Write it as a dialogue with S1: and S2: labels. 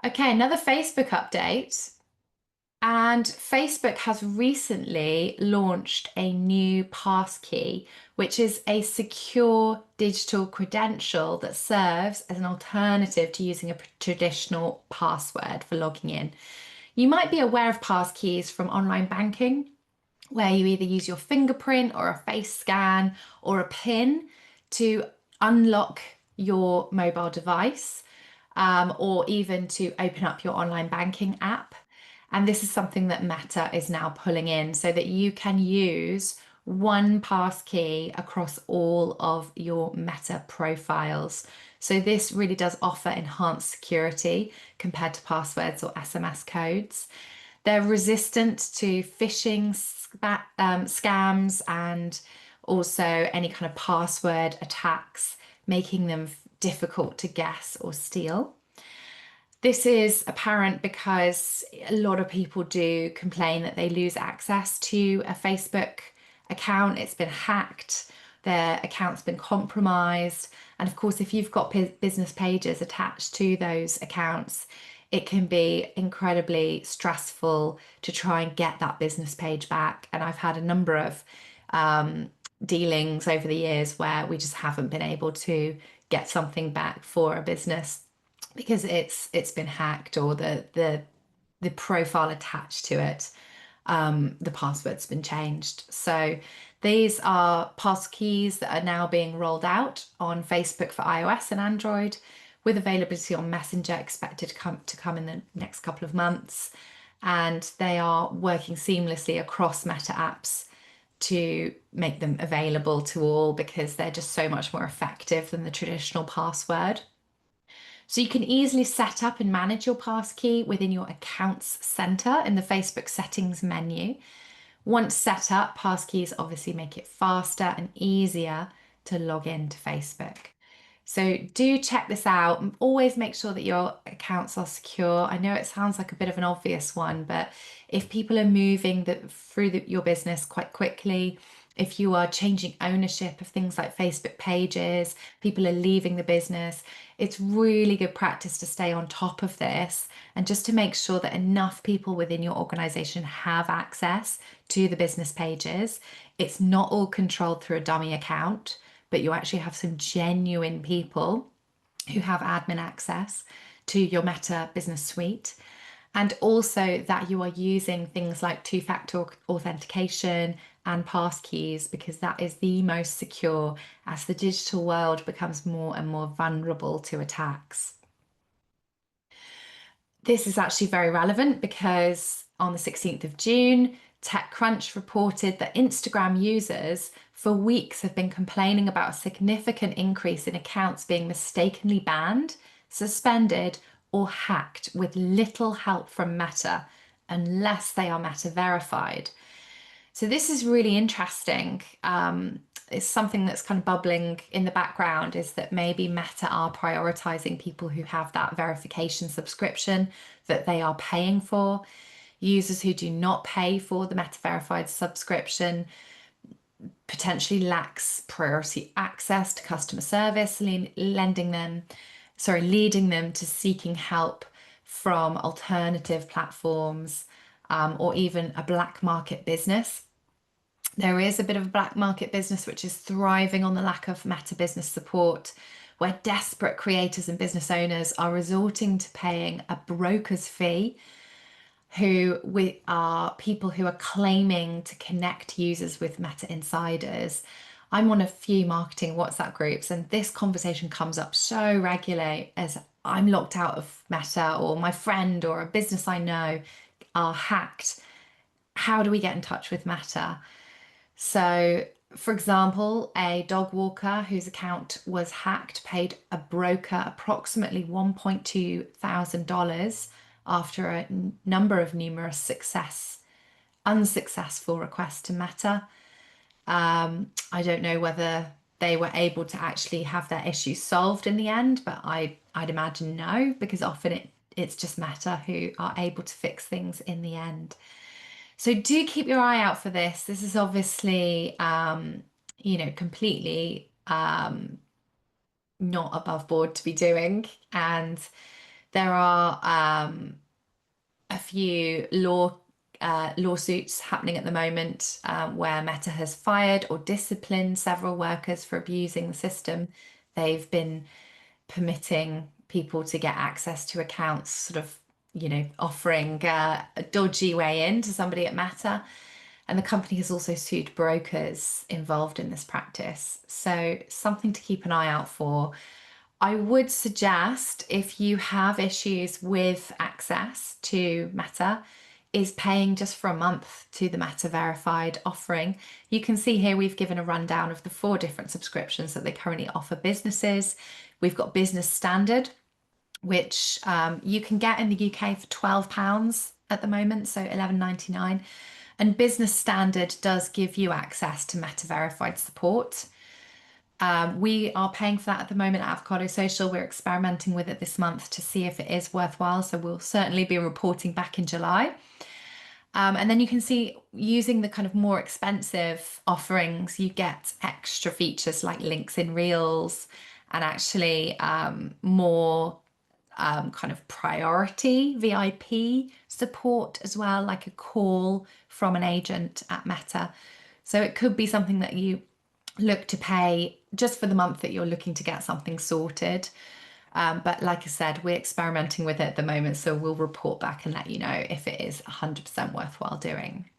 S1: Okay, another Facebook update. And Facebook has recently launched a new passkey, which is a secure digital credential that serves as an alternative to using a traditional password for logging in. You might be aware of passkeys from online banking, where you either use your fingerprint or a face scan or a PIN to unlock your mobile device, or even to open up your online banking app. And this is something that Meta is now pulling in so that you can use one passkey across all of your Meta profiles. So this really does offer enhanced security compared to passwords or SMS codes. They're resistant to phishing scams and also any kind of password attacks, making them difficult to guess or steal. This is apparent because a lot of people do complain that they lose access to a Facebook account. It's been hacked, their account's been compromised. And of course, if you've got business pages attached to those accounts, it can be incredibly stressful to try and get that business page back. And I've had a number of dealings over the years where we just haven't been able to get something back for a business because it's been hacked or the profile attached to it, the password's been changed. So these are passkeys that are now being rolled out on Facebook for iOS and Android, with availability on Messenger expected to come in the next couple of months. And they are working seamlessly across Meta apps to make them available to all because they're just so much more effective than the traditional password. So you can easily set up and manage your passkey within your Accounts Center in the Facebook settings menu. Once set up, passkeys obviously make it faster and easier to log into Facebook. So do check this out. Always make sure that your accounts are secure. I know it sounds like a bit of an obvious one, but if people are moving through your business quite quickly, if you are changing ownership of things like Facebook pages, people are leaving the business, it's really good practice to stay on top of this and just to make sure that enough people within your organization have access to the business pages. It's not all controlled through a dummy account, but you actually have some genuine people who have admin access to your Meta Business Suite. And also that you are using things like two-factor authentication and passkeys because that is the most secure as the digital world becomes more and more vulnerable to attacks. This is actually very relevant because on the 16th of June, TechCrunch reported that Instagram users for weeks have been complaining about a significant increase in accounts being mistakenly banned, suspended, or hacked with little help from Meta unless they are Meta verified. So this is really interesting. It's something that's kind of bubbling in the background is that maybe Meta are prioritizing people who have that verification subscription that they are paying for. Users who do not pay for the Meta verified subscription potentially lacks priority access to customer service, leading them to seeking help from alternative platforms, or even a black market business. There is a bit of a black market business which is thriving on the lack of Meta business support, where desperate creators and business owners are resorting to paying a broker's fee, who we are people who are claiming to connect users with Meta insiders. I'm on a few marketing WhatsApp groups, and this conversation comes up so regularly as I'm locked out of Meta, or my friend or a business I know are hacked. How do we get in touch with Meta? So, for example, a dog walker whose account was hacked paid a broker approximately $1,200 after a number of numerous unsuccessful requests to Meta. I don't know whether they were able to actually have their issues solved in the end, but I'd imagine no, because often it's just Meta who are able to fix things in the end. So do keep your eye out for this. This is obviously, completely not above board to be doing. And There are a few lawsuits happening at the moment where Meta has fired or disciplined several workers for abusing the system. They've been permitting people to get access to accounts, sort of, offering a dodgy way in to somebody at Meta. And the company has also sued brokers involved in this practice. So, something to keep an eye out for. I would suggest if you have issues with access to Meta, is paying just for a month to the Meta verified offering. You can see here we've given a rundown of the 4 different subscriptions that they currently offer businesses. We've got Business Standard, which you can get in the UK for £12 at the moment, so 11.99. And Business Standard does give you access to Meta verified support. We are paying for that at the moment at Avocado Social. We're experimenting with it this month to see if it is worthwhile. So we'll certainly be reporting back in July. And then you can see using the kind of more expensive offerings, you get extra features like links in Reels and actually more kind of priority VIP support as well, like a call from an agent at Meta. So it could be something that you look to pay just for the month that you're looking to get something sorted. But like I said, we're experimenting with it at the moment, so we'll report back and let you know if it is 100% worthwhile doing.